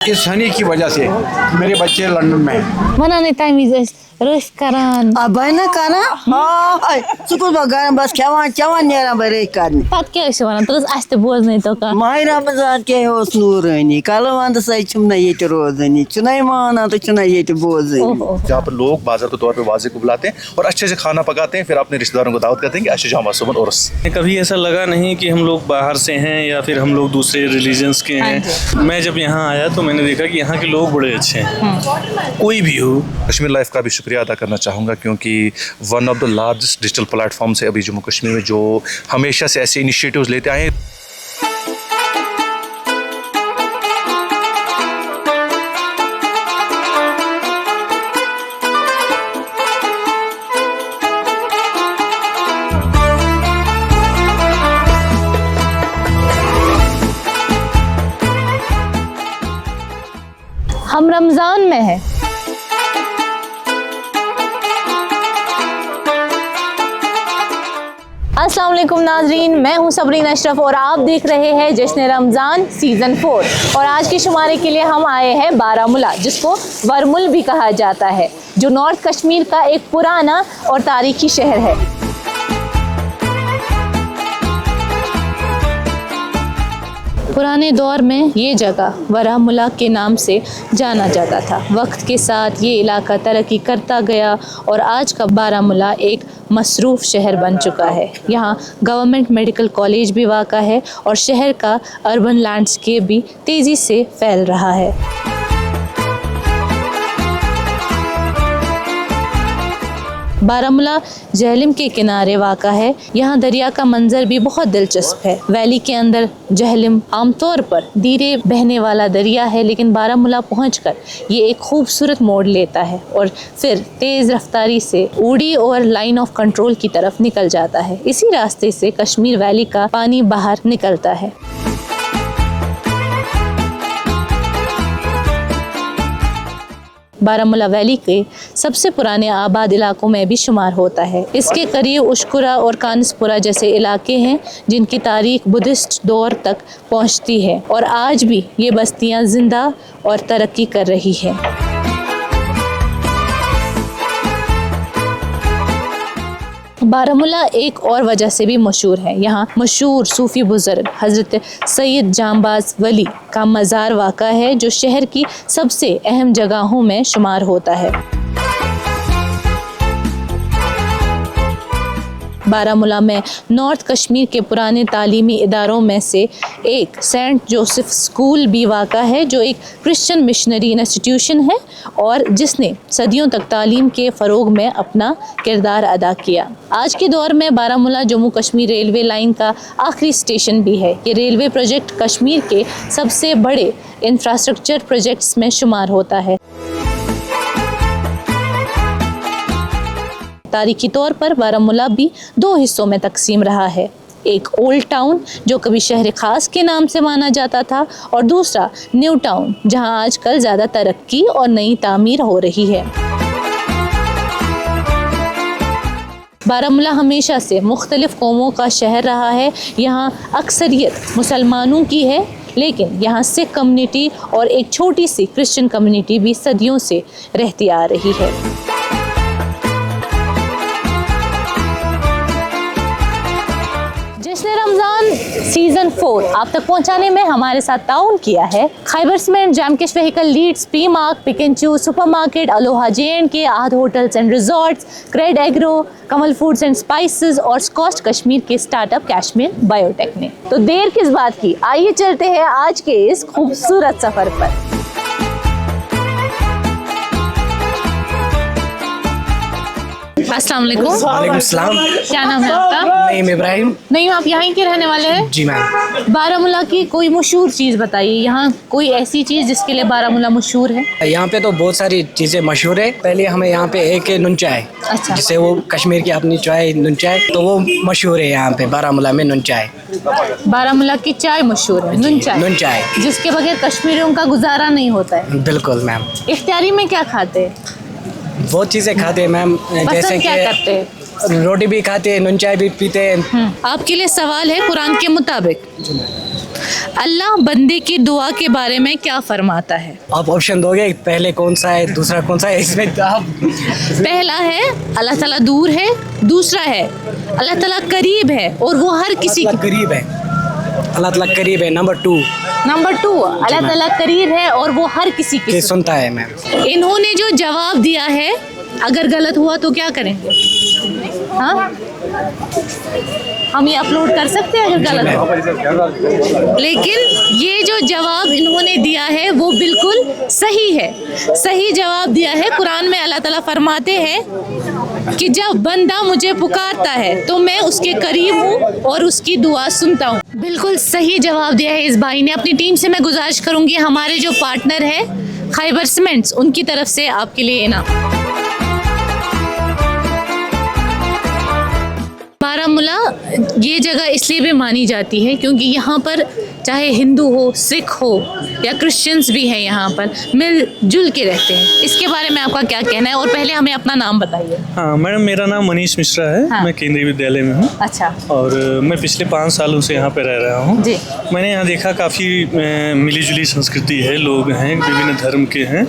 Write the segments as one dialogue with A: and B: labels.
A: इस हनी की वजह से मेरे बच्चे लंदन में हैं।
B: वनाने तमीज रोश करान
C: बहना करा हाय सुकुल बगान बस खेवान चवान नेरा बरे करने
B: पत क्या वनान तो अस बोजन तो
C: माह रमजान के नूरानी कल वंदस ना ये रोजानी चुना माना तो चुना ये बोजनी
D: जहाँ पर लोग बाज़ार तौर पर वाज़े को बुलाते हैं और अच्छे से खाना पकाते हैं, फिर अपने रिश्तेदारों को दावत करते हैं कि अच्छे जामा सुबह उर्स।
E: कभी ऐसा लगा नहीं कि हम लोग बाहर से हैं या फिर हम लोग दूसरे रिलीजन्स के हैं। मैं जब यहाँ आया तो मैंने देखा कि यहाँ के लोग बड़े अच्छे हैं, कोई भी हो।
D: कश्मीर लाइफ का भी शुक्रिया अदा करना चाहूँगा क्योंकि one of the largest digital platform से अभी जम्मू कश्मीर में जो हमेशा से ऐसे इनिशिएटिव्स लेते आए हैं।
B: हम रमज़ान में हैं। अस्सलाम वालेकुम नाजरीन, मैं हूं सबरीन अशरफ और आप देख रहे हैं जश्न रमज़ान सीज़न 4। और आज के शुमारे के लिए हम आए हैं बारामूला, जिसको वर्मुल भी कहा जाता है, जो नॉर्थ कश्मीर का एक पुराना और तारीखी शहर है। पुराने दौर में ये जगह बारामूला के नाम से जाना जाता था। वक्त के साथ ये इलाका तरक्की करता गया और आज का बारामूला एक मसरूफ़ शहर बन चुका है। यहाँ गवर्नमेंट मेडिकल कॉलेज भी वाक़ा है और शहर का अर्बन लैंडस्केप भी तेज़ी से फैल रहा है। बारामूला जहलम के किनारे वाक़ा है। यहाँ दरिया का मंजर भी बहुत दिलचस्प है। वैली के अंदर जहलम आमतौर पर धीरे बहने वाला दरिया है, लेकिन बारामूला पहुंचकर ये एक खूबसूरत मोड़ लेता है और फिर तेज़ रफ्तारी से ऊड़ी और लाइन ऑफ कंट्रोल की तरफ निकल जाता है। इसी रास्ते से कश्मीर वैली का पानी बाहर निकलता है। बारामूला वैली के सबसे पुराने आबाद इलाकों में भी शुमार होता है। इसके करीब उशकुरा और कानसपुरा जैसे इलाके हैं जिनकी तारीख बुद्धिस्ट दौर तक पहुंचती है और आज भी ये बस्तियां जिंदा और तरक्की कर रही हैं। बारामूला एक और वजह से भी मशहूर है। यहाँ मशहूर सूफ़ी बुज़ुर्ग हज़रत सैयद जांबाज वली का मज़ार वाक़ा है, जो शहर की सबसे अहम जगहों में शुमार होता है। बारामूला में नॉर्थ कश्मीर के पुराने तालीमी इदारों में से एक सेंट जोसेफ स्कूल भी वाक़ा है, जो एक क्रिश्चियन मिशनरी इंस्टीट्यूशन है और जिसने सदियों तक तालीम के फ़रोग में अपना किरदार अदा किया। आज के दौर में बारामूला जम्मू कश्मीर रेलवे लाइन का आखिरी स्टेशन भी है। ये रेलवे प्रोजेक्ट कश्मीर के सबसे बड़े इंफ्रास्ट्रक्चर प्रोजेक्ट्स में शुमार होता है। तारीखी तौर पर बारामूला भी दो हिस्सों में तकसीम रहा है। एक ओल्ड टाउन जो कभी शहर खास के नाम से माना जाता था और दूसरा न्यू टाउन जहां आजकल ज़्यादा तरक्की और नई तामीर हो रही है। बारामूला हमेशा से मुख्तलिफ कौमों का शहर रहा है। यहाँ अक्सरियत मुसलमानों की है, लेकिन यहाँ सिख कम्युनिटी और एक छोटी सी क्रिश्चियन कम्युनिटी भी सदियों से रहती आ रही है। सीज़न 4 आप तक पहुंचाने में हमारे साथ ताउन किया है खैबर सीमेंट, जैमकेश vehicle, Leeds, P mark, pick and choose, supermarket, Aloha J&K, Ahad hotels and resorts, क्रेड agro, Kamal foods and spices और स्कॉस्ट कश्मीर के स्टार्टअप कैश्मीर बायोटेक ने। तो देर किस बात की, आइए चलते हैं आज के इस खूबसूरत सफर पर। अस्सलाम वालेकुम।
F: वालेकुम सलाम।
B: क्या नाम है आपका?
F: नईम इब्राहिम।
B: नईम, आप यहाँ के रहने वाले हैं?
F: जी मैम।
B: बारामूला की कोई मशहूर चीज़ बताइए, यहाँ कोई ऐसी चीज़ जिसके लिए बारामूला मशहूर है?
F: यहाँ पे तो बहुत सारी चीज़ें मशहूर है। पहले हमें यहाँ पे एक नुन चाय,
B: अच्छा,
F: जिसे वो कश्मीर की अपनी चाय नुन चाय, तो वो मशहूर है यहाँ पे बारामूला में नुन चाय।
B: बारामूला की चाय मशहूर है, नुन चाय।
F: नुन चाय
B: जिसके बगैर कश्मीरियों का गुजारा नहीं होता है।
F: बिल्कुल मैम।
B: इफ्तारी में क्या खाते हैं?
F: बहुत चीज़ें खाते हैं मैम, जैसे
B: क्या करते हैं?
F: रोटी भी खाते हैं, नुन चाय भी पीते हैं।
B: आपके लिए सवाल है, कुरान के मुताबिक अल्लाह बंदे की दुआ के बारे में क्या फरमाता है?
F: आप ऑप्शन दोगे, पहले कौन सा है, दूसरा कौन सा है, इसमें आप
B: पहला है अल्लाह ताला दूर है, दूसरा है अल्लाह ताला करीब है और वो हर किसी
F: अल्लाह करीब है, अल्लाह ताला करीब है। नंबर 2
B: अल्लाह ताला करीब है और वो हर किसी की
F: ये सुनता है मैम।
B: इन्होंने जो जवाब दिया है, अगर गलत हुआ तो क्या करेंगे? हाँ, हम ये अपलोड कर सकते हैं अगर गलत हो, लेकिन ये जो जवाब इन्होंने दिया है वो बिल्कुल सही है, सही जवाब दिया है। कुरान में अल्लाह ताला फरमाते हैं कि जब बंदा मुझे पुकारता है तो मैं उसके करीब हूँ और उसकी दुआ सुनता हूँ। बिल्कुल सही जवाब दिया है इस भाई ने। अपनी टीम से मैं गुजारिश करूँगी, हमारे जो पार्टनर है खैबर सीमेंट्स, उनकी तरफ से आपके लिए इनाम। बारामूला ये जगह इसलिए भी मानी जाती है क्योंकि यहाँ पर चाहे हिंदू हो, सिख हो या क्रिश्चियंस भी हैं, यहाँ पर मिलजुल के रहते हैं। इसके बारे में आपका क्या कहना है? और पहले हमें अपना नाम बताइए।
E: हाँ मैडम, मेरा नाम मनीष मिश्रा है।
B: हाँ।
E: मैं केंद्रीय विद्यालय में हूँ।
B: अच्छा।
E: और मैं पिछले 5 सालों से यहाँ पे रह रहा हूँ
B: जी।
E: मैंने यहाँ देखा काफ़ी मिली जुली संस्कृति है, लोग हैं विभिन्न धर्म के हैं,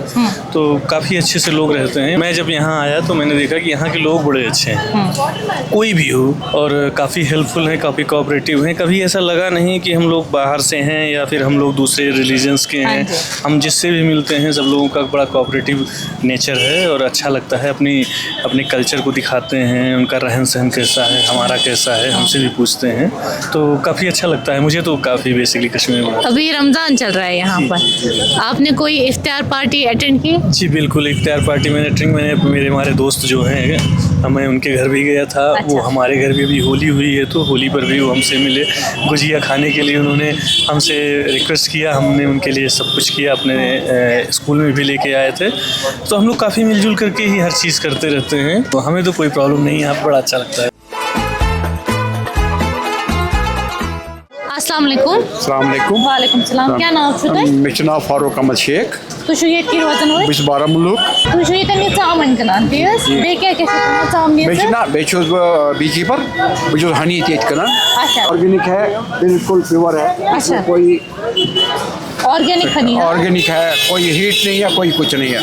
E: तो काफ़ी अच्छे से लोग रहते हैं। मैं जब यहाँ आया तो मैंने देखा कि यहाँ के लोग बड़े अच्छे हैं, कोई भी हो, और काफ़ी हेल्पफुल हैं, काफ़ी कोऑपरेटिव हैं। कभी ऐसा लगा नहीं कि हम लोग बाहर से हैं या फिर हम लोग दूसरे रिलीजन्स के हैं। हम जिससे भी मिलते हैं सब लोगों का बड़ा कोऑपरेटिव नेचर है और अच्छा लगता है। अपने कल्चर को दिखाते हैं, उनका रहन सहन कैसा है, हमारा कैसा है, हमसे भी पूछते हैं, तो काफ़ी अच्छा लगता है मुझे। तो काफ़ी बेसिकली कश्मीर में
B: अभी रमज़ान चल रहा है यहाँ पर, आपने कोई इफ्तार पार्टी अटेंड की?
E: जी बिल्कुल, इफ्तार पार्टी मैंने अटेंड। हमारे दोस्त जो हैं, मैं उनके घर भी गया था।
B: अच्छा।
E: वो हमारे घर भी होली हुई है तो होली पर भी वो हमसे मिले। गुजिया खाने के लिए उन्होंने हमसे रिक्वेस्ट किया, हमने उनके लिए सब कुछ किया। अपने स्कूल में भी लेके आए थे, तो हम लोग काफ़ी मिलजुल करके ही हर चीज़ करते रहते हैं, तो हमें तो कोई प्रॉब्लम नहीं है। यहाँ बड़ा अच्छा लगता है।
B: अस्सलाम वालेकुम।
A: अस्सलाम वालेकुम।
B: वालेकुम सलाम। क्या नाम छो तुम?
A: मे नाम फारूक अहमद शेख।
B: तु छो ये रोजन हो?
A: बस बारामुलुक।
B: तु छो ये चामन कनान दिस बे क्या क्या चाम दिस?
A: बी कीपर बस हनी तेज कनान।
B: अच्छा।
A: ऑर्गेनिक है, बिल्कुल प्योर है।
B: अच्छा।
A: कोई
B: ऑर्गेनिक हनी है?
A: ऑर्गेनिक है, कोई हीट नहीं है, कोई कुछ नहीं है।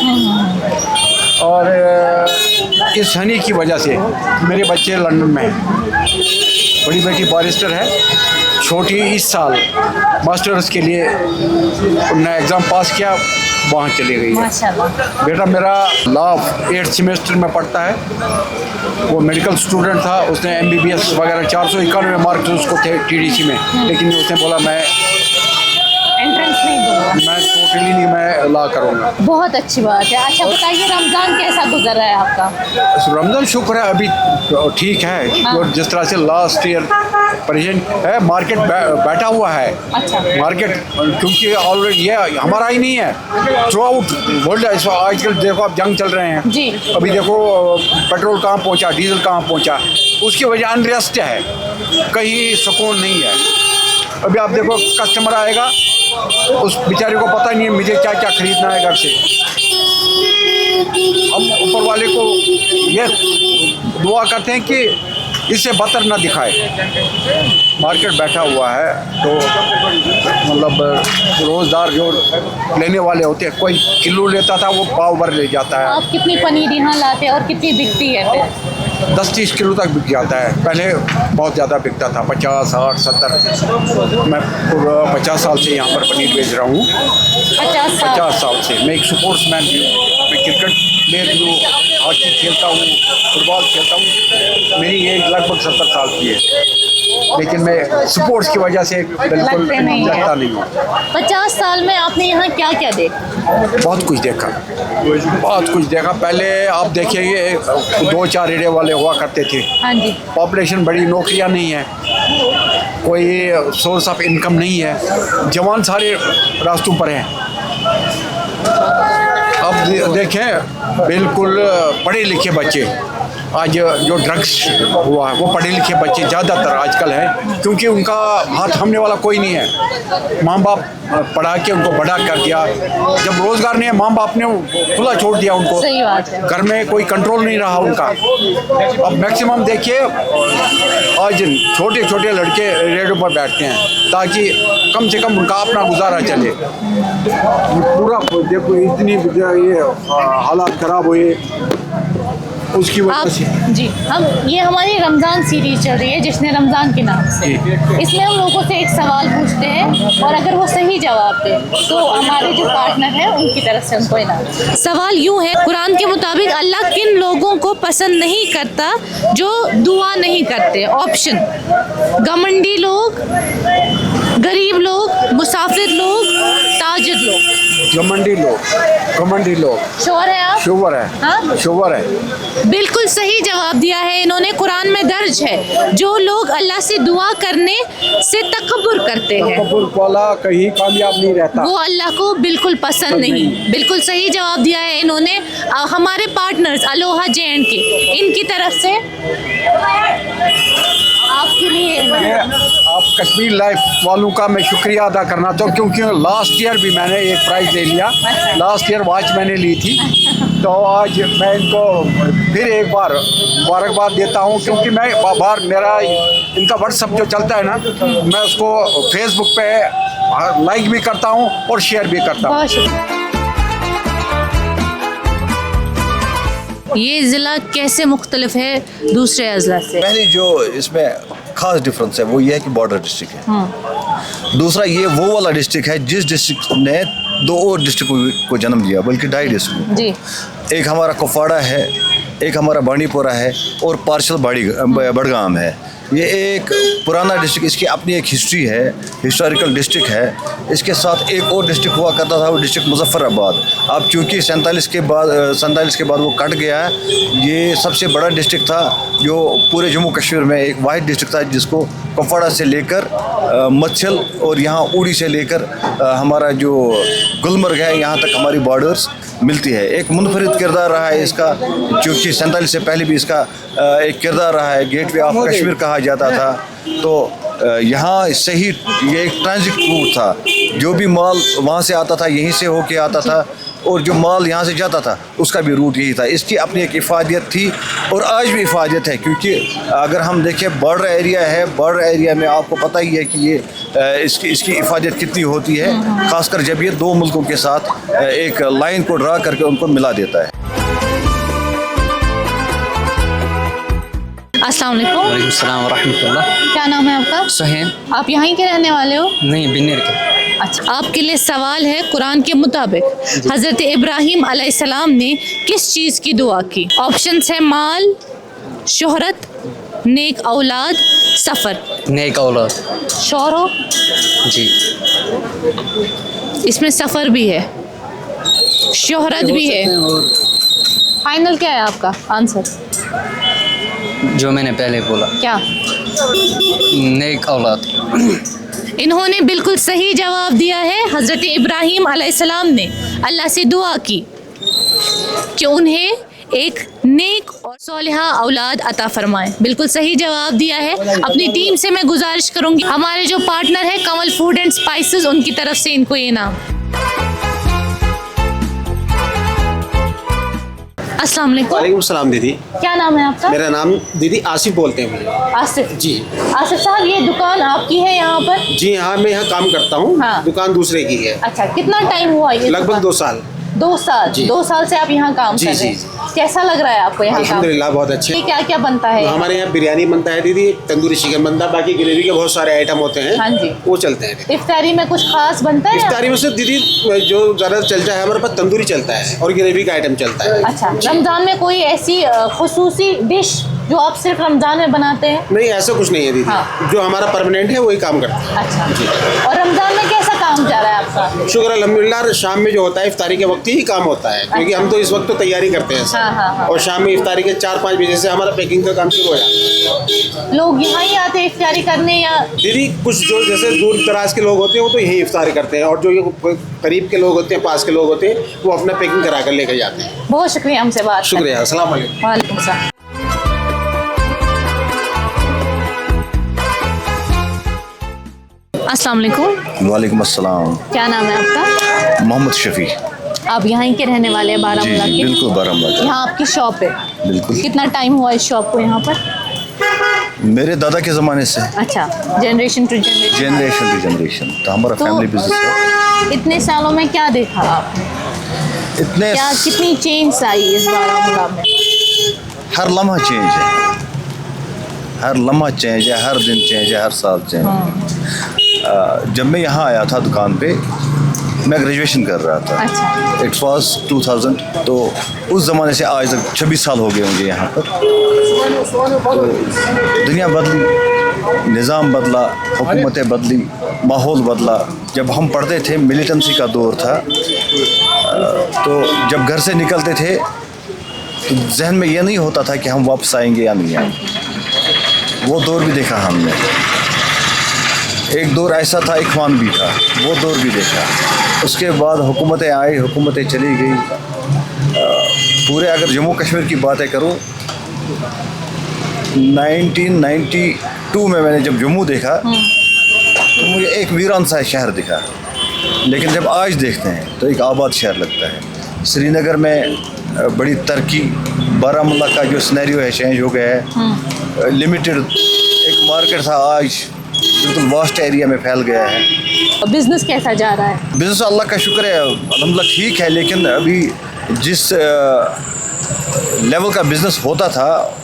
A: और इस हनी की वजह से मेरे बच्चे लंदन में हैं। बड़ी बेटी बैरिस्टर है, छोटी इस साल मास्टर्स के लिए उन्होंने एग्ज़ाम पास किया, वहाँ चली गई है।
B: माशाल्लाह।
A: बेटा मेरा लॉ 8th सेमेस्टर में पढ़ता है, वो मेडिकल स्टूडेंट था। उसने MBBS वगैरह 491 मार्क्स उसको थे TDC में, लेकिन उसने बोला मैं
B: एंट्रेंस नहीं दूंगा,
A: मैं टोटली नहीं, मैं लॉ करूँगा।
B: बहुत अच्छी बात है। अच्छा बताइए, रमज़ान कैसा गुजर रहा है आपका?
A: रमज़ान शुक्र है अभी ठीक है।
B: हाँ।
A: और जिस तरह से लास्ट ईयर प्रेजेंट है, मार्केट बैठा हुआ है।
B: अच्छा।
A: मार्केट क्योंकि ऑलरेडी ये हमारा ही नहीं है, थ्रू आउट वर्ल्ड। आजकल देखो आप जंग चल रहे हैं
B: जी।
A: अभी देखो पेट्रोल कहाँ पहुँचा, डीजल कहाँ पहुँचा, उसकी वजह अनरेस्ट है, कहीं सुकून नहीं है। अभी आप देखो कस्टमर आएगा, उस बेचारे को पता नहीं है मुझे क्या क्या खरीदना है घर से। हम ऊपर वाले को ये दुआ करते हैं कि इससे बदतर ना दिखाए। मार्केट बैठा हुआ है तो मतलब रोज़दार जो लेने वाले होते हैं, कोई किलो लेता था वो पाव भर ले जाता है।
B: आप कितनी पनीर यहाँ लाते हैं और कितनी बिकती है फिर?
A: 10-30 किलो तक बिक जाता है। पहले बहुत ज़्यादा बिकता था, 50, 60, 70। मैं 50 साल से यहाँ पर पनीर बेच रहा हूँ। 50 साल से। मैं एक स्पोर्ट्समैन भी हूँ, मैं क्रिकेट प्लेयर भी हूँ, हॉकी खेलता हूँ, फुटबॉल खेलता हूँ। मेरी एज लगभग 70 साल की है, लेकिन मैं स्पोर्ट्स की वजह से बिल्कुल
B: लगते नहीं है।
A: लगता नहीं हूँ।
B: 50 साल में आपने यहाँ क्या क्या देखा?
A: बहुत कुछ देखा, बहुत कुछ देखा। पहले आप देखिए ये 2-4 एरिया वाले हुआ करते थे।
B: हाँ जी।
A: पॉपुलेशन बड़ी, नौकरियां नहीं है, कोई सोर्स ऑफ इनकम नहीं है, जवान सारे रास्तों पर हैं। अब देखें बिल्कुल पढ़े लिखे बच्चे आज जो ड्रग्स हुआ है वो पढ़े लिखे बच्चे ज़्यादातर आजकल हैं, क्योंकि उनका हाथ थामने वाला कोई नहीं है। माँ बाप पढ़ा के उनको बड़ा कर दिया, जब रोज़गार नहीं है माँ बाप ने खुला छोड़ दिया उनको।
B: सही बात है।
A: घर में कोई कंट्रोल नहीं रहा उनका। अब मैक्सिमम देखिए आज छोटे छोटे लड़के रेडियो पर बैठते हैं ताकि कम से कम उनका अपना गुजारा चले। पूरा देखो इतनी ये हालात खराब हुए उसकी
B: आप
A: वजह से।
B: जी, हम ये हमारी रमज़ान सीरीज चल रही है जिसने रमज़ान के नाम से, इसमें हम लोगों से एक सवाल पूछते हैं और अगर वो सही जवाब दे तो हमारे जो पार्टनर हैं उनकी तरफ से उनको इनाम। सवाल यूँ है, कुरान के मुताबिक अल्लाह किन लोगों को पसंद नहीं करता जो दुआ नहीं करते? ऑप्शन, घमंडी लोग, गरीब लोग, मुसाफिर लोग, ताजिर लोग।
A: घमंडी लोग।
B: श्योर है आप?
A: शुगर है।
B: हाँ?
A: शुगर है।
B: बिल्कुल सही जवाब दिया है इन्होंने। कुरान में दर्ज है जो लोग अल्लाह से दुआ करने से तकब्बुर करते हैं
A: कबूल वाला कहीं कामयाब नहीं रहता।
B: वो अल्लाह को बिल्कुल पसंद नहीं। बिल्कुल सही जवाब दिया है इन्होंने। हमारे पार्टनर्स अलोहा JNK, इनकी तरफ से आपके लिए
A: आप कश्मीर लाइफ वालों का मैं शुक्रिया अदा करना चाहूँ, क्योंकि लास्ट ईयर भी मैंने एक प्राइज़ ले लिया। लास्ट ईयर वॉच मैंने ली थी, तो आज मैं इनको फिर एक बार मुबारकबाद देता हूँ, क्योंकि मैं बार मेरा इनका व्हाट्सअप जो चलता है ना, मैं उसको फेसबुक पे लाइक भी करता हूँ और शेयर भी करता हूँ।
B: बहुत शुक्रिया। ये ज़िला कैसे मुख्तलिफ है दूसरे अजला से?
G: पहली जो इसमें खास डिफरेंस है वो ये है कि बॉर्डर डिस्ट्रिक्ट है। दूसरा ये वो वाला डिस्ट्रिक्ट है जिस डिस्ट्रिक्ट ने 2 और डिस्ट्रिक्ट को जन्म दिया, बल्कि 2.5 डिस्ट्रिक्ट।
B: जी।
G: एक हमारा कुपवाड़ा है, एक हमारा बांडीपोरा है और पार्शल बड़गाम है। ये एक पुराना डिस्ट्रिक्ट, इसकी अपनी एक हिस्ट्री है, हिस्टोरिकल डिस्ट्रिक्ट है। इसके साथ एक और डिस्ट्रिक्ट हुआ करता था, वो डिस्ट्रिक्ट मुजफ्फराबाद। अब चूँकि 47 के बाद वो कट गया है। ये सबसे बड़ा डिस्ट्रिक्ट था जो पूरे जम्मू कश्मीर में एक वाहिद डिस्ट्रिक्ट था, जिसको कुपवाड़ा से लेकर मच्छल और यहाँ उड़ी से लेकर हमारा जो गुलमर्ग है यहाँ तक हमारी बॉर्डर्स मिलती है। एक मुनफरिद किरदार रहा है इसका, क्योंकि 47 से पहले भी इसका एक किरदार रहा है। गेटवे ऑफ कश्मीर कहा जाता था। तो यहाँ से ही ये एक ट्रांजिट रूट था, जो भी माल वहाँ से आता था यहीं से होके आता था, और जो माल यहाँ से जाता था उसका भी रूट यही था। इसकी अपनी एक इफादियत थी और आज भी इफादियत है, क्योंकि अगर हम देखें बॉर्डर एरिया है, बॉर्डर एरिया में आपको पता ही है कि ये इसकी इफादियत कितनी होती है, खासकर जब ये 2 मुल्कों के साथ एक लाइन को ड्रा करके उनको मिला देता है।
B: अस्सलाम वालेकुम।
H: वालेकुम सलाम व रहमतुल्लाह।
B: क्या नाम है आपका?
H: सुहैन।
B: आप यहीं के रहने वाले हो?
H: नहीं, बिन्नेर के।
B: अच्छा, आपके लिए सवाल है, कुरान के मुताबिक हज़रत इब्राहीम अलैहिस्सलाम ने किस चीज़ की दुआ की? ऑप्शंस है माल, शोहरत, नेक औलाद, सफ़र।
H: नेक औलाद।
B: श्योर हो?
H: जी।
B: इसमें सफ़र भी है, शोहरत भी है। फाइनल क्या है आपका आंसर?
H: जो मैंने पहले बोला।
B: क्या?
H: नेक औलाद।
B: इन्होंने बिल्कुल सही जवाब दिया है। हज़रत इब्राहीम अलैहिस्सलाम ने अल्लाह से दुआ की कि उन्हें एक नेक और सोलिहा औलाद अता फरमाए। बिल्कुल सही जवाब दिया है। अपनी टीम से मैं गुजारिश करूंगी, हमारे जो पार्टनर है कमल फूड एंड स्पाइसेस, उनकी तरफ से इनको ये इनाम। अस्सलाम वालेकुम।
I: वालेकुम सलाम दीदी।
B: क्या नाम है आपका?
I: मेरा नाम दीदी आसिफ बोलते हैं मुझे।
B: आसिफ
I: जी।
B: आसिफ साहब, ये दुकान आपकी है यहाँ पर?
I: जी हाँ, मैं यहाँ काम करता हूँ।
B: हाँ।
I: दुकान दूसरे की है।
B: अच्छा, कितना टाइम हुआ ये?
I: लगभग 2 साल।
B: 2 साल।
I: जी।
B: 2 साल से आप यहाँ काम
I: जी,
B: कर रहे
I: जी,
B: हैं। कैसा लग रहा है आपको यहाँ काम?
I: अल्हम्दुलिल्लाह बहुत अच्छे।
B: ये क्या क्या बनता है?
I: हमारे यहाँ बिरयानी बनता है दीदी, तंदूरी चिकन बनता है, बाकी ग्रेवी के बहुत सारे आइटम होते हैं।
B: हाँ जी।
I: वो चलते हैं दीदी।
B: इफ्तारी में कुछ खास बनता है?
I: इफ्तारी में से दीदी जो ज़्यादा चलता है हमारे पास तंदूरी चलता है और ग्रेवी का आइटम चलता है।
B: अच्छा, रमजान में कोई ऐसी खुसूसी डिश जो आप सिर्फ रमजान में बनाते हैं?
I: नहीं, ऐसा कुछ नहीं है दीदी।
B: हाँ।
I: जो हमारा परमानेंट है वही काम करता है।
B: अच्छा जी। और रमजान में कैसा काम जा रहा है आपका?
I: शुक्र अल्हम्दुलिल्लाह। शाम में जो होता है इफ्तारी के वक्त ही काम होता है, क्योंकि हम तो इस वक्त तो तैयारी करते हैं
B: हाँ, हाँ, हाँ।
I: और शाम में इफ्तारी के 4-5 बजे से हमारा पैकिंग का काम शुरू हो जाता है।
B: लोग यहाँ ही आते हैं इफ्तारी करने या?
I: दीदी कुछ जो जैसे दूर दराज के लोग होते हैं वो तो यही इफ्तारी करते हैं, और जो ये करीब के लोग होते हैं, पास के लोग होते हैं, वो अपना पैकिंग करा कर लेकर जाते हैं।
B: बहुत शुक्रिया हमसे बात।
I: शुक्रिया। अस्सलाम वालेकुम।
B: वालेकुम सलाम। अस्सलाम वालेकुम,
G: वालेकुम अस्सलाम।
B: क्या नाम है आपका?
G: मोहम्मद शफी।
B: आप यहाँ ही के रहने वाले हैं,
G: जी
B: बारामूला
G: जी
B: के?
G: बिल्कुल बारामूला का।
B: यहाँ आपकी शॉप है?
G: बिल्कुल।
B: कितना टाइम हुआ इस शॉप को यहाँ पर?
G: मेरे दादा के ज़माने से,
B: अच्छा, generation to generation.
G: Generation to generation, तो हमारा
B: तो
G: फैमिली बिजनेस है।
B: इतने सालों में क्या देखा आपने?
G: इतने
B: क्या कितनी चेंज आई इस बारामूला में?
G: हर लम्हा चेंज है, हर लम्हा चेंज है, हर दिन चेंज है, हर साल चेंज है। जब मैं यहाँ आया था दुकान पे, मैं ग्रेजुएशन कर रहा था।
B: अच्छा।
G: इट वाज 2000, तो उस ज़माने से आज तक 26 साल हो गए मुझे यहाँ पर। तो दुनिया बदली, निज़ाम बदला, हुकूमतें बदली, माहौल बदला। जब हम पढ़ते थे मिलिटेंसी का दौर था, तो जब घर से निकलते थे तो जहन में ये नहीं होता था कि हम वापस आएंगे या नहीं आएंगे। वो दौर भी देखा हमने। एक दौर ऐसा था, इख्वान भी था, वो दौर भी देखा। उसके बाद हुकूमतें आई, हुकूमतें चली गई। पूरे अगर जम्मू कश्मीर की बातें करूँ, 1992 में मैंने जब जम्मू देखा तो मुझे एक वीरान सा शहर दिखा, लेकिन जब आज देखते हैं तो एक आबाद शहर लगता है। श्रीनगर में बड़ी तरक्की, बारामूला का जो सिनेरियो है चेंज हो गया है। लिमिटेड एक मार्केट था, आज बिल्कुल वास्ट एरिया में फैल गया है।
B: बिजनेस कैसा जा रहा है?
G: बिजनेस अल्लाह का शुक्र है, अल्हम्दुलिल्लाह ठीक है, लेकिन अभी जिस लेवल का बिजनेस होता था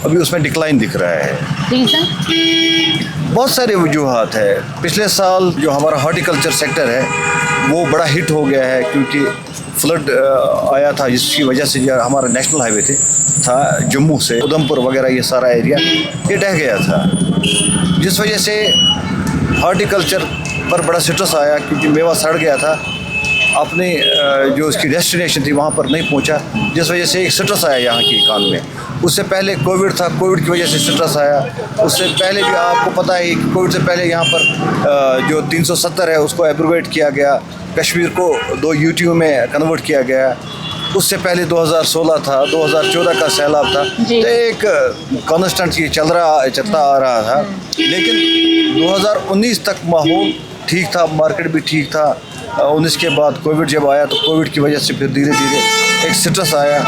G: अभी उसमें डिक्लाइन दिख रहा है।
B: रीज़न?
G: बहुत सारे वजूहात है। पिछले साल जो हमारा हॉर्टिकल्चर सेक्टर है वो बड़ा हिट हो गया है, क्योंकि फ्लड आया था, जिसकी वजह से जो हमारा नेशनल हाईवे था जम्मू से उधमपुर वगैरह ये सारा एरिया ये ढह गया था, जिस वजह से हॉर्टिकल्चर पर बड़ा स्ट्रेस आया, क्योंकि मेवा सड़ गया था, अपने जो उसकी डेस्टिनेशन थी वहाँ पर नहीं पहुँचा, जिस वजह से एक स्ट्रेस आया यहाँ की इकानमी में। उससे पहले कोविड था, कोविड की वजह से स्ट्रेस आया। उससे पहले भी आपको पता है कि कोविड से पहले यहाँ पर जो 370 है उसको एब्रोवेट किया गया, कश्मीर को 2 यूटीयू में कन्वर्ट किया गया। उससे पहले 2016 था, 2014 का सैलाब था, तो एक कॉन्स्टेंट ये चलता आ रहा था। लेकिन 2019 तक माहौल ठीक था, मार्केट भी ठीक था। 19 के बाद कोविड जब आया तो कोविड की वजह से फिर धीरे धीरे एक स्ट्रेस आया,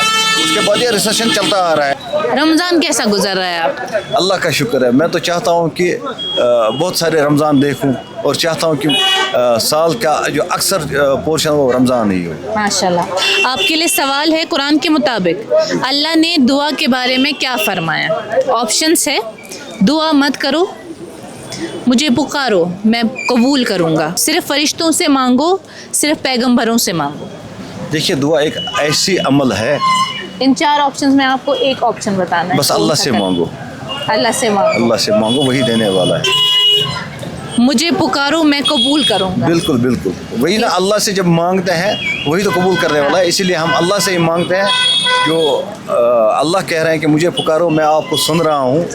G: उसके बाद ये रिसेशन चलता आ रहा है।
B: रमज़ान कैसा गुजर रहा है आप?
G: अल्लाह का शुक्र है। मैं तो चाहता हूँ कि बहुत सारे रमज़ान देखूँ, और चाहता हूँ कि साल का जो अक्सर पोर्शन वो रमज़ान ही हो।
B: माशाल्लाह। आपके लिए सवाल है, कुरान के मुताबिक अल्लाह ने दुआ के बारे में क्या फरमाया? ऑप्शंस है, दुआ मत करो, मुझे पुकारो मैं कबूल करूँगा, सिर्फ फरिश्तों से मांगो, सिर्फ पैगंबरों से मांगो।
G: देखिए, दुआ एक ऐसी अमल है,
B: इन 4 ऑप्शंस में आपको एक ऑप्शन बताना है।
G: बस अल्लाह से मांगो,
B: अल्लाह से मांगो,
G: अल्लाह से मांगो, वही देने वाला है।
B: मुझे पुकारो मैं कबूल करूँगा।
G: बिल्कुल बिल्कुल, वही ना, अल्लाह से जब मांगते हैं वही तो कबूल करने वाला है। इसीलिए हम अल्लाह से ही मांगते हैं। जो अल्लाह कह रहे हैं कि मुझे पुकारो, मैं आपको सुन रहा हूँ,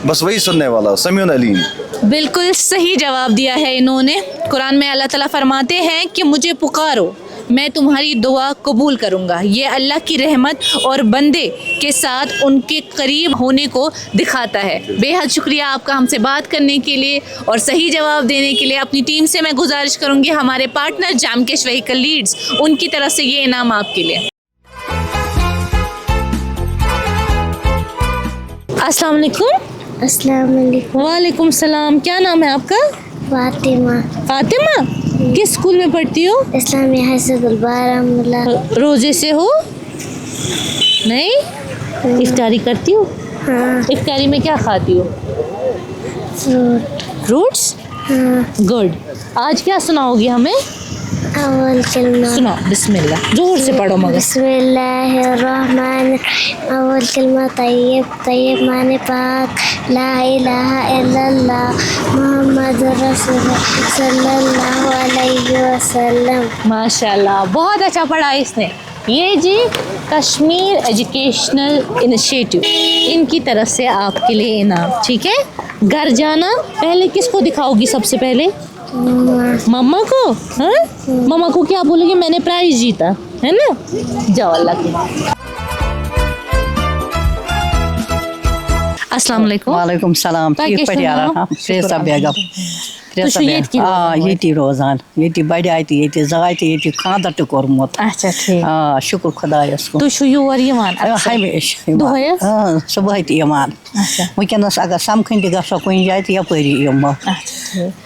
G: बस वही सुनने वाला, समीउन अलीम।
B: बिल्कुल सही जवाब दिया है इन्होंने। कुरान में अल्लाह ताला फरमाते हैं कि मुझे पुकारो मैं तुम्हारी दुआ कबूल करूँगा। ये अल्लाह की रहमत और बंदे के साथ उनके करीब होने को दिखाता है। बेहद शुक्रिया आपका हमसे बात करने के लिए और सही जवाब देने के लिए। अपनी टीम से मैं गुजारिश करूँगी, हमारे पार्टनर जामकेश व्हीकल लीड्स, उनकी तरफ से ये इनाम आपके लिए। अस्सलाम वालेकुम।
J: अस्सलाम वालेकुम।
B: वालेकुम सलाम। क्या नाम है आपका?
J: फातिमा।
B: फातिमा, किस स्कूल में पढ़ती हो?
J: इस्लामी हाई स्कूल बारामूला।
B: रोजे से हो? नहीं, इफ्तारी करती हो?
J: हाँ।
B: इफ्तारी में क्या खाती हो? फ्रूट्स?
J: हाँ।
B: गुड। आज क्या सुनाओगी हमें?
J: अव्वल कलमा।
B: सुनाओ, बिस्मिल्लाह। जोर से पढ़ो मगर।
J: बिस्मिल्लाहिर्रहमानिर्रहीम। अव्वल कलमा तैयब, तैयब माने पाक, ला इलाहा इल्लल्लाह मुहम्मदुर रसूलुल्लाह सल्लल्लाहु अलैहि वसल्लम।
B: माशाल्लाह, बहुत अच्छा पढ़ा इसने। ये जी कश्मीर एजुकेशनल इनिशिएटिव, इनकी तरफ से आपके लिए इनाम, ठीक है? घर जाना, पहले किसको दिखाओगी सबसे पहले? मम्मा को। हाँ, मम्मा को क्या बोलोगे? मैंने प्राइज जीता है ना? जाओ, अल्लाह के। अस्सलाम वालेकुम।
C: वालेकुम सलाम।
B: पाकिस्तान
C: ठीक पढ़िया
B: आओ।
C: रहा। फेसा बेगम। یتی روزان یتی بڑے تہِ یتی زاے تہِ یتی خاندر تہِ کوٚرمُت
B: اچھا ٹھیک
C: شُکُر خۄدایَس کُن
B: تُہۍ چھُو یور یِوان اکثر؟
C: ہمیشہِ
B: دۄہے حظ؟
C: صُبحٲے تہِ یِوان
B: اچھا
C: وٕنکٮ۪نَس اگر سَمکھٕنۍ تہِ گژھو کُنہِ جایہِ تہِ یَپٲری یِمو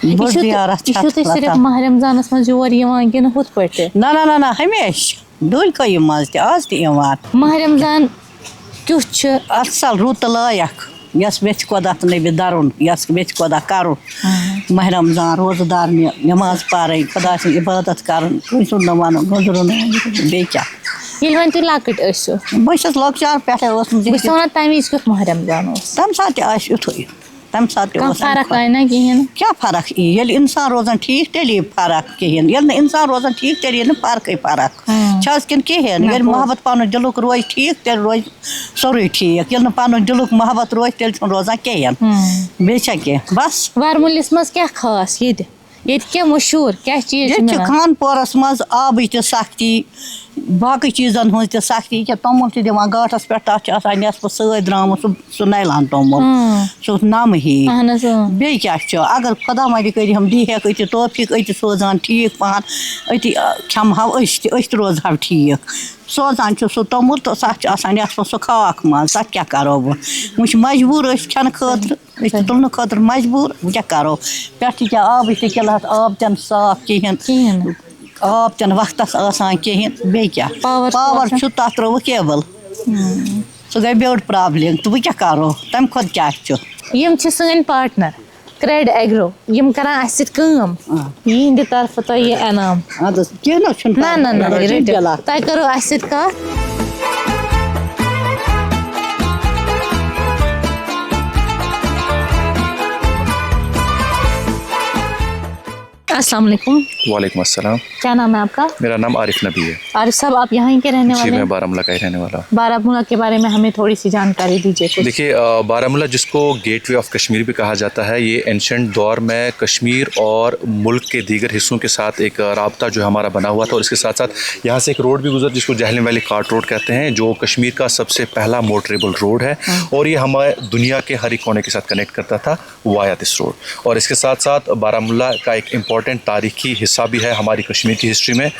C: بٔڑ زیارت
B: یہ چھو تُہۍ صرف ماہ رمضانس منٛز یور یِوان کِنہٕ ہُتھ پٲٹھۍ تہِ؟
C: نہ ہمیشہِ ڈوٗلۍ کٲیِم منٛز تہِ آز تہِ یِوان
B: ماہ رمضان کیُتھ چھُ؟
C: اَصٕل رُت تہٕ لایق یَس ویٚژھِ خۄدا تہٕ نبی دَرُن یَس ویٚژھِ خۄدا کَرُن ماہ رمضان روزٕ دار نٮ۪ماز پَرٕنۍ خۄداے سٕنٛز عبادت کَرٕنۍ کٲنٛسہِ ہُنٛد نہٕ وَنُن گٔنٛزرُن بیٚیہِ کیٛاہ
B: ییٚلہِ وۄنۍ تُہۍ لۄکٕٹۍ ٲسِو
C: بہٕ چھَس لۄکچار پٮ۪ٹھَے ٲسمٕژ
B: بہٕ چھَس وَنان تَمہِ وِزِ کیُتھ ماہ رمضان اوس؟
C: تَمہِ ساتہٕ تہِ آسہِ یُتھُے تَمہِ ساتہٕ تہِ اوس
B: فرق آیہِ نہ کِہیٖنۍ؟
C: کیٛاہ فرق یی ییٚلہِ اِنسان روزان ٹھیٖک تیٚلہِ یی فرق کِہیٖنۍ ییٚلہِ نہٕ اِنسان روزان ٹھیٖک تیٚلہِ یی نہٕ فرقٕے فرق چھِ حظ کِنہٕ کِہیٖنۍ ییٚلہِ محبت پَنُن دِلُک روزِ ٹھیٖک تیٚلہِ روزِ سورُے ٹھیٖک ییٚلہِ نہٕ پَنُن دِلُک محبت روزِ تیٚلہِ چھُنہٕ روزان کِہیٖنۍ بیٚیہِ چھا کینٛہہ بَس
B: وَرمُلِس منٛز کیٛاہ خاص ییٚتہِ ییٚتہِ کیٛاہ مشہوٗر کیٛاہ چیٖز چھِ
C: ییٚتہِ چھِ
B: مِلان؟
C: خانپورَس منٛز آبٕچ تہِ سختی باقٕے چیٖزَن ہٕنٛز تہِ سختی ییٚکیٛاہ توٚمُل چھِ دِوان گاٹَس پٮ۪ٹھ تَتھ چھِ آسان نٮ۪صفہٕ سۭتۍ درٛامُت سُہ نایلان توٚمُل سُہ اوس نَمہٕ ہی
B: اہن حظ
C: بیٚیہِ کیٛاہ چھُ اگر خۄدا مَدِ کٔرِہم دیٖہٮ۪کھ أتی توفیٖق أتی سوزان ٹھیٖک پَہَن أتی کھٮ۪مہو أسۍ تہِ روزہو ٹھیٖک سوزان چھُ سُہ توٚمُل تہٕ سُہ چھُ آسان نٮ۪صفہٕ سُہ خاک منٛز تَتھ کیٛاہ کَرو بہٕ وۄنۍ چھِ مجبوٗر أسۍ کھٮ۪نہٕ خٲطرٕ أسۍ چھِ تُلنہٕ خٲطرٕ مجبوٗر وۄنۍ کیٛاہ کَرو پٮ۪ٹھٕ چھِ کیٛاہ آبٕچ تہِ قِلت آب تہِ نہٕ صاف کِہیٖنۍ آب تہِ نہٕ وقتَس آسان کِہیٖنۍ بیٚیہِ کیٛاہ پاوَر چھُ تَتھ ترٛووُکھ کیبٕل سُہ گٔے بٔڑ پرٛابلِم تہٕ وۄنۍ کیٛاہ کَرو تَمہِ کھۄتہٕ کیٛاہ چھُ
B: یِم چھِ سٲنۍ پاٹنر کرٛیڈ ایگرو یِم کران اَسہِ سۭتۍ کٲم یِہِنٛدِ طرفہٕ تۄہہِ یہِ انعام
C: اَدٕ حظ کیٚنٛہہ نہٕ حظ چھُنہٕ
B: نہ رٔٹِو تۄہہِ کٔرو اَسہِ سۭتۍ کَتھ السلام علیکم
D: वालेकुम अस्सलाम
B: کیا نام ہے آپ کا؟
D: मेरा नाम आरिफ नबी है
B: عارف صاحب آپ یہیں کے رہنے
D: जी
B: والے
D: मैं
B: ہیں؟
D: बारामूला का ही रहने वाला हूँ
B: بارہمولہ کے بارے میں ہمیں تھوڑی سی جانکاری دیجیے کچھ۔
D: देखिए बारामूला जिसको गेट वे ऑफ कश्मीर भी कहा जाता है ये एंशेंट दौर में कश्मीर और मुल्क के दीगर हिस्सों के साथ एक राब्ता जो हमारा बना हुआ था और इसके साथ साथ यहाँ से एक रोड भी गुजर जिसको जहलम वैली कार्ट रोड कहते हैं जो कश्मीर का सबसे पहला मोटरेबल रोड है और ये हमारे दुनिया के हर एक कोने के साथ कनेक्ट करता था वाया दिस रोड और इसके साथ साथ बारामूला का एक इम्पॉर्टेंट तारीखी हिस्सा भी है हमारी कश्मीर की हिस्ट्री में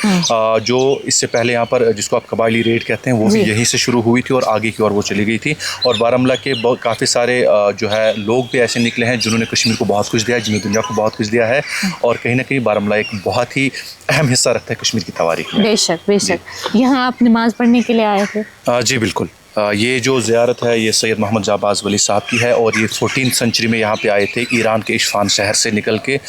D: जो इससे पहले यहाँ पर जिसको आप कबायली रेड कहते हैं वो भी यहीं से शुरू हुई थी और आगे की ओर वो चली गई थी और बारामूला के काफ़ी सारे जो है लोग भी ऐसे निकले हैं जिन्होंने कश्मीर को बहुत कुछ दिया है जिन्होंने दुनिया को बहुत कुछ दिया है और कहीं ना कहीं बारामूला एक बहुत ही अहम हिस्सा रखता है कश्मीर की तारीख में।
B: बेशक यहाँ आप नमाज पढ़ने के लिए आए थे?
D: जी बिल्कुल ये जो ज़ियारत है ये सैयद मोहम्मद जाबाज वली साहब की है और ये 14th सेंचुरी में यहाँ पे आए थे ईरान के इस्फान शहर से निकल के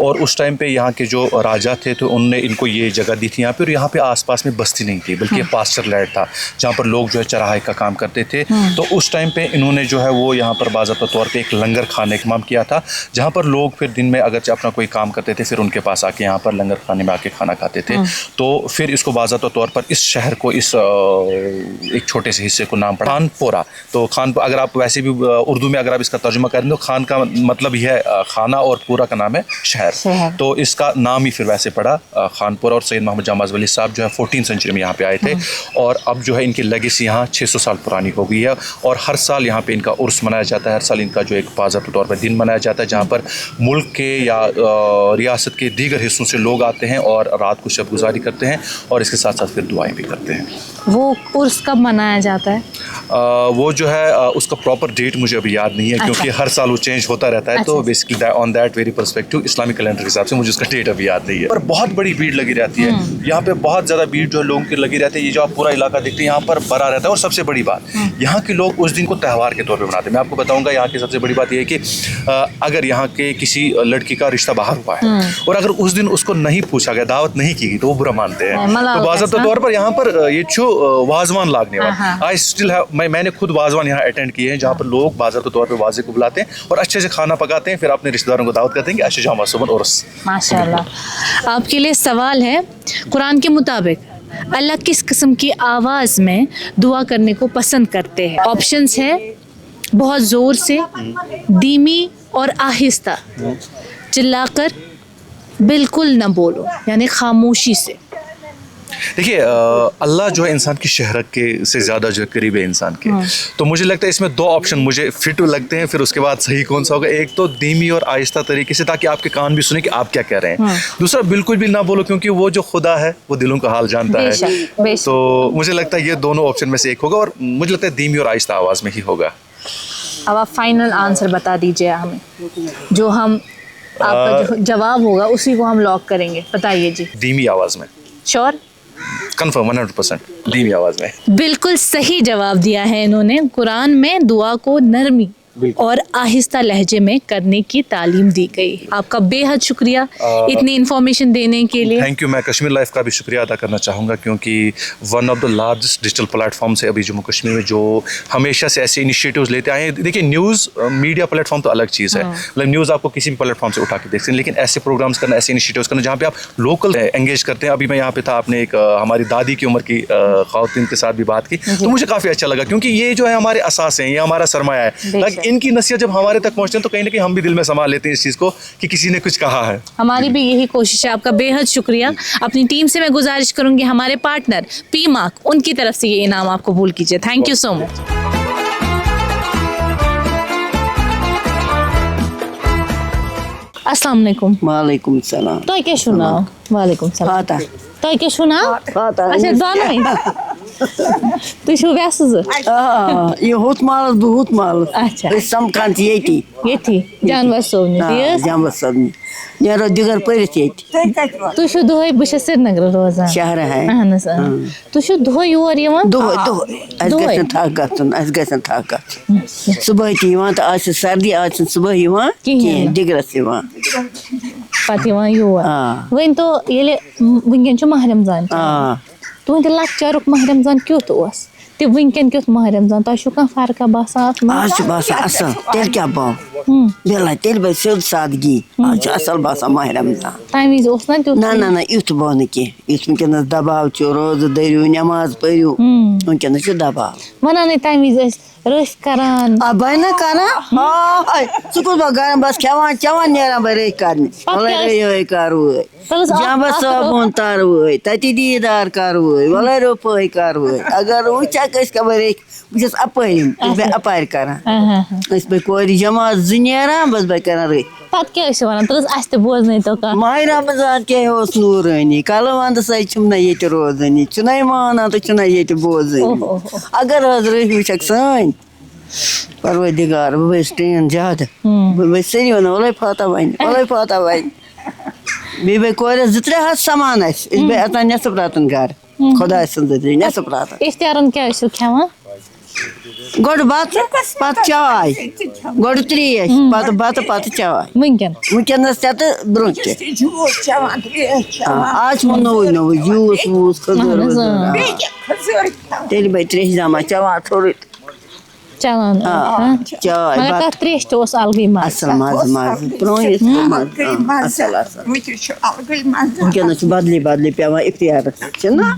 D: और उस टाइम पे यहाँ के जो राजा थे तो उनने इनको ये जगह दी थी यहाँ पे और यहाँ पे आसपास में बस्ती नहीं थी बल्कि पास्चर लैंड था जहाँ पर लोग जो है चराहे का काम करते थे तो उस टाइम पे इन्होंने जो है वो यहाँ पर बाज़ाब्ता तौर पर एक लंगर खाने का इमाम किया था जहाँ पर लोग फिर दिन में अगर अपना कोई काम करते थे फिर उनके पास आके यहाँ पर लंगर खाने में आके खाना खाते थे तो फिर इसको बाज़ाब्ता तौर पर इस शहर को इस एक छोटे से हिस्से को नाम पड़ा खानपोरा तो खान अगर आप वैसे भी उर्दू में अगर आप इसका तर्जुमा करें तो खान का मतलब ही है खाना और पूरा का नाम है शहर तो इसका नाम ही फिर वैसे पड़ा खानपुरा और सैयद मोहम्मद जाबाज वली साहब जो है 14th सेंचुरी में यहाँ पे आए थे और अब जो है इनकी लेगेसी यहाँ 600 साल पुरानी हो गई है और हर साल यहाँ पे इनका उर्स मनाया जाता है हर साल इनका जो एक बाज़ाब्ता तौर पर दिन मनाया जाता है जहाँ पर मुल्क के या रियासत के दीगर हिस्सों से लोग आते हैं और रात को शब गुजारी करते हैं और इसके साथ साथ फिर दुआएं भी करते हैं।
B: वो उर्स कब मनाया जाता है?
D: वो जो है उसका प्रॉपर डेट मुझे अभी याद नहीं है क्योंकि हर साल वो चेंज होता रहता है तो basically on that very perspective Islamic calendar के हिसाब से मुझे उसका डेट अभी याद नहीं है पर बहुत बड़ी भीड़ लगी रहती है यहाँ पे बहुत ज़्यादा भीड़ जो है लोगों की लगी रहती है ये जो आप पूरा इलाका देखते हैं यहाँ पर भरा रहता है और सबसे बड़ी बात यहाँ के लोग उस दिन को त्यौहार के तौर पर मनाते हैं मैं आपको बताऊँगा यहाँ की सबसे बड़ी बात यह है कि अगर यहाँ के किसी लड़की का रिश्ता बाहर हुआ है और अगर उस दिन उसको नहीं पूछा गया दावत नहीं की गई तो वो बुरा मानते हैं तो बाज़ाब्ता तौर पर यहाँ पर ये जो वाजवान लागने वाला आई स्टिल हैव मैंने खुद वाजवान यहाँ अटेंड किए हैं जहाँ पर लोग बाज़ाब्ता तौर पर वाजे को बुलाते हैं और अच्छे से खाना पकाते हैं फिर अपने रिश्तेदारों को दावत करते हैं कि अच्छे जामा सुबन और
B: माशाअल्लाह। आपके लिए सवाल है कुरान के मुताबिक अल्लाह किस किस्म की आवाज़ में दुआ करने को पसंद करते हैं? ऑप्शंस है बहुत ज़ोर से, धीमी और आहिस्ता, चिल्लाकर, बिल्कुल न बोलो यानी खामोशी से।
D: देखिए अल्लाह जो है इंसान की शहरत के से ज़्यादा जो करीब है इंसान के, तो मुझे लगता है इसमें दो ऑप्शन मुझे फिट लगते हैं, फिर उसके बाद सही कौन सा होगा। एक तो धीमी और आहिस्ता तरीके से, ताकि आपके कान भी सुने कि आप क्या कह रहे हैं। दूसरा बिल्कुल भी ना बोलो, क्योंकि वो जो खुदा है वो दिलों का हाल जानता है।
B: बेशक।
D: तो मुझे लगता है ये दोनों ऑप्शन में से एक होगा, और मुझे लगता है धीमी और आहिस्ता आवाज़ में ही होगा।
B: अब आप फाइनल आंसर बता दीजिए हमें, जो हम आपका जो जवाब होगा उसी को हम लॉक करेंगे। बताइए जी।
D: धीमी आवाज़ में।
B: श्योर?
D: कंफर्म 100% धीमी आवाज़ में।
B: बिल्कुल सही जवाब दिया है इन्होंने। कुरान में दुआ को नरमी और आहिस्ता लहजे में करने की तालीम दी गई। आपका बेहद शुक्रिया इतनी इन्फॉर्मेशन देने के लिए।
D: Thank you. मैं कश्मीर लाइफ का भी शुक्रिया अदा करना चाहूँगा, क्योंकि one of the largest digital platform से अभी जम्मू कश्मीर में जो हमेशा से ऐसे इनिशिएटिव्स लेते आए हैं। देखिए न्यूज़ मीडिया प्लेटफॉर्म तो अलग चीज़ है, मतलब न्यूज़ आपको किसी भी प्लेटफॉर्म से उठा के देख सकते हैं, लेकिन ऐसे प्रोग्राम्स करना, ऐसे इनिशिएटिव्स करना जहाँ पे आप लोकल एंगेज करते हैं। अभी मैं यहाँ पे था, आपने एक हमारी दादी की उम्र की ख़वातीन के साथ भी बात की, तो मुझे काफ़ी अच्छा लगा, क्योंकि ये जो है हमारे असास हैं, ये हमारा सरमाया है। इनकी नसीहत जब हमारे तक पहुंचते हैं तो कहीं ना कहीं हम भी दिल में संभाल लेते हैं इस चीज़ को कि किसी ने कुछ कहा है।
B: हमारी भी यही कोशिश है। आपका बेहद शुक्रिया। अपनी टीम से मैं गुजारिश करूंगी, हमारे पार्टनर पी मार्क, उनकी तरफ से ये इनाम आप कबूल कीजिए। Thank you so much. अस्सलाम वालेकुम।
C: वालेकुम सलाम।
B: तो क्या सुना? वालेकुम सलाम।
C: फाता
B: तो क्या सुना?
C: फाता
B: अच्छा दोनों तु छो व्यस्त
C: ये हुत माल बहुत माल।
B: अच्छा
C: समकान
B: ये जानवर सोवनी
C: जानवर सोवनी नेरो दिगर परित
B: तु छो दोहै बु छस श्रीनगर रोजान
C: शहर है
B: तु छो दोहै योर यवन
C: दोहै थक गसन थक गसन सुबह ती यवन तो आज सर्दी आज सुबह यवन दिगरस यवन
B: पत यवन योर वन तो येले वंकन छ माह रमजान तुंद लक्चरुक माह रमजान क्युत ओस ते वंकन क्युत माह रमजान तो छु का फर्क बासान
C: आज बासान असल तेल क्या बाव बेला तेल बे सुद सादगी आज असल बासान माह रमजान
B: तमिज ओस ना
C: ना युत बोन के युत वंकन दबाव छ रोज दरियो नमाज पढ़ियो वंकन छ दबाव
B: वना ने तमिज रस करान
C: बना करा हाय सुकुल बगान बस खेवान चवान नेरा बरे करने वले करू जब साबुन तारू तति दीदार करू वले रोपय करू अगर उचा कस खबर बस अपरिम बे अपार करा इस बे कोरी जमा जनेरा बस बे करा रे
B: पत क्या छ वना तस आस्ते बोजने तो का
C: माह रमजान के होस नूरनी कल वंद सै छुना ये रोजनी चुनाई माना तो चुना ये बोजनी अगर हजरत उचक सन परवरदिगार बस ट्रेन ज्यादा बस सही वन वले फाता वाइन बे कोरे जितरे हाथ सामान इस बे अता नेसब रातन घर खुदा संदे नेसब रात
B: इफ्तारन क्या छ खेवा
C: गोड बात पत चाय गोड त्रेश पत पत चाय वंकन तत ब्रों आज नो जूस वूस खजूर तेल बे त्रेश जमा चवा थोड़ी
B: चलन
C: चाय
B: मगर त्रेश तो अलग मज
C: असल मज ब्रों असल वंकन बदली पेवा इफ्तियार ना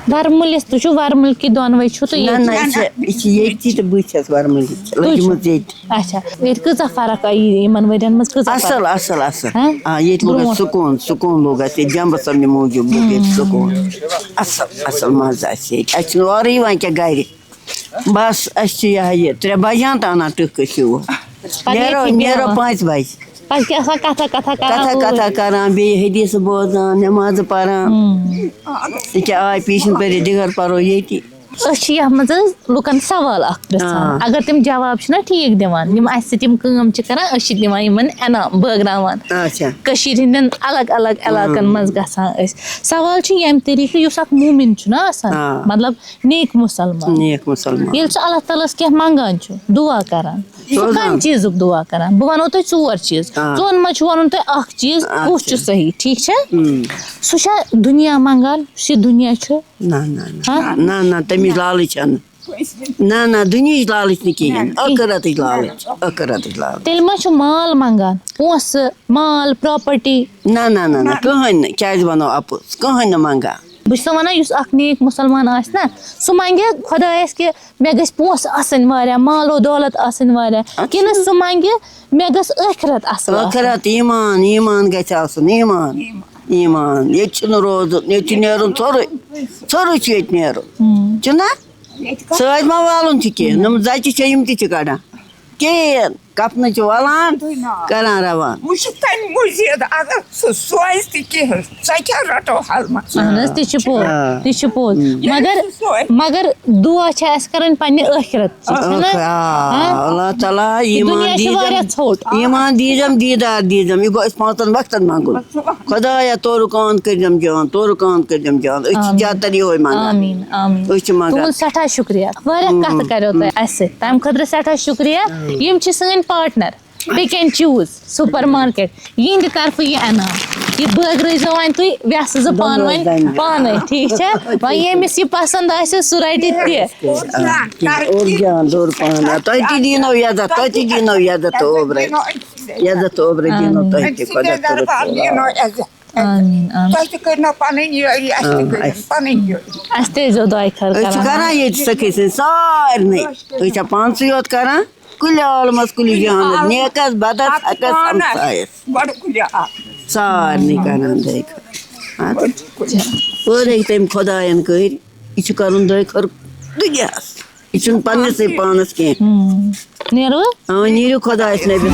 B: वरमुलिस तु छु वरमुल की दोनवे छु तो ये
C: ना ये तो बुछस वरमुल लजमत ये
B: अच्छा ये कजा फरक आई मन वरन मस कजा
C: असल हां ये लोग सुकून लोग ऐसे जंब सब में मौजूद है सुकून असल मजा से अच्छा और ही वहां के गाड़ी बस अच्छा ये 3 बजे ताना टक छु नेरो 5 बजे
B: पर क्या सा कथा
C: करा बे हदीस बोजान नमाज पढ़ान क्या आय पीछन पे दिगर परो ये
B: मज लुकन सवाल पृछान अगर तम जवाब ठीक दिवान तम कम दिवान इनाम बगरावान कशीर हिंदन अलग अलग इलाकन मज गसान सवाल यम तरीके युस अख मोमिन मतलब नेक मुसलमान ये अल्लाह ताला क्या मंगान दुआ करान कम चीज दुआ करान बह वनो तुम 4 चीज चोन मज वन तुम चीज कुछ सही ठीक सह दुनिया मंगान दुनिया
C: ना तमिज लालच ना दुनिया लालच न अखरत लालच
B: तेल मा माल मंगान पोस माल प्रॉपर्टी
C: ना कहन क्या वनो अपुस कहन मंगा
B: बस वनान युस अख नेक मुसलमान आस ना सु मांगे खुदायस कि मे गस पोस आसन वारिया मालो दौलत आसन वारिया कि न सु मांगे मे गस आखिरत आसन
C: आखिरत ईमान ईमान गछ आसन ईमान ईमान ये छ न रोज ये छ नेरुन थोर थोर छ ये नेरुन छ ना सज मा वालुन छ के नम जाची छ यम ति छ काडा के कपन छ वालान करान रवान
K: मुश्तन मुजिद अगर सोइस ति के सचा रटो हाल मा
B: अहनस ति छ पोल मगर दुआ छ अस करन पन्ने आखिरत
C: अल्लाह ताला ईमान दीजम दीदार दीजम ये गो पांचन वक्तन मांगुन खुदाया तोर कान करजम जान अस जातर यो मांगन
B: आमीन आमीन
C: अस मांगन
B: तुम सठा शुक्रिया वारा कत करो त अस तम खतर सठा शुक्रिया यम छ सन partner pick and choose supermarket यिंद तरफ ये अनाम ये बगरजो वन तुई व्यस ज पान वन पाने ठीक है वन यमिस ये पसंद आसे सु रटि ते
C: और जान दूर पाना तोति दिनो यादत ओब्रे दिनो तोति खुदा तोर
B: आमीन आमीन
K: तो करना पानी ये पानी
B: अस्ते जो दुआ कर
C: करा ये सके से सार नहीं तो 500 योत करा कुल आलमस कुल जान नेकस बदत अकस हमसायस
K: बड़ कुलिया
C: सार नहीं करा देख और एक टाइम खुदायन कर इच करन दे कर दुयास इचन पन्ने से पानस के
B: नेरो
C: हां नीरो खुदायस ने भी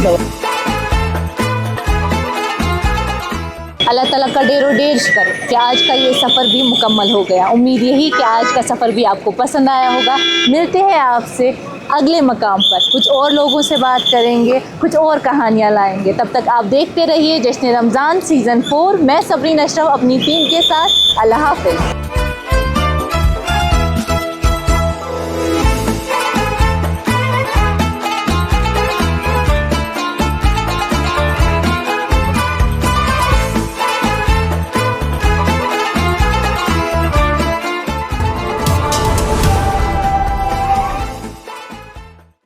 B: अल्लाह ताला का ढेरों ढेर शुक्र कि आज का ये सफ़र भी मुकम्मल हो गया। उम्मीद यही कि आज का सफ़र भी आपको पसंद आया होगा। मिलते हैं आपसे अगले मकाम पर, कुछ और लोगों से बात करेंगे, कुछ और कहानियाँ लाएंगे। तब तक आप देखते रहिए जश्न रमज़ान सीज़न 4। मैं सबरीन अशरफ अपनी टीम के साथ। अल्लाह हाफ़िज़।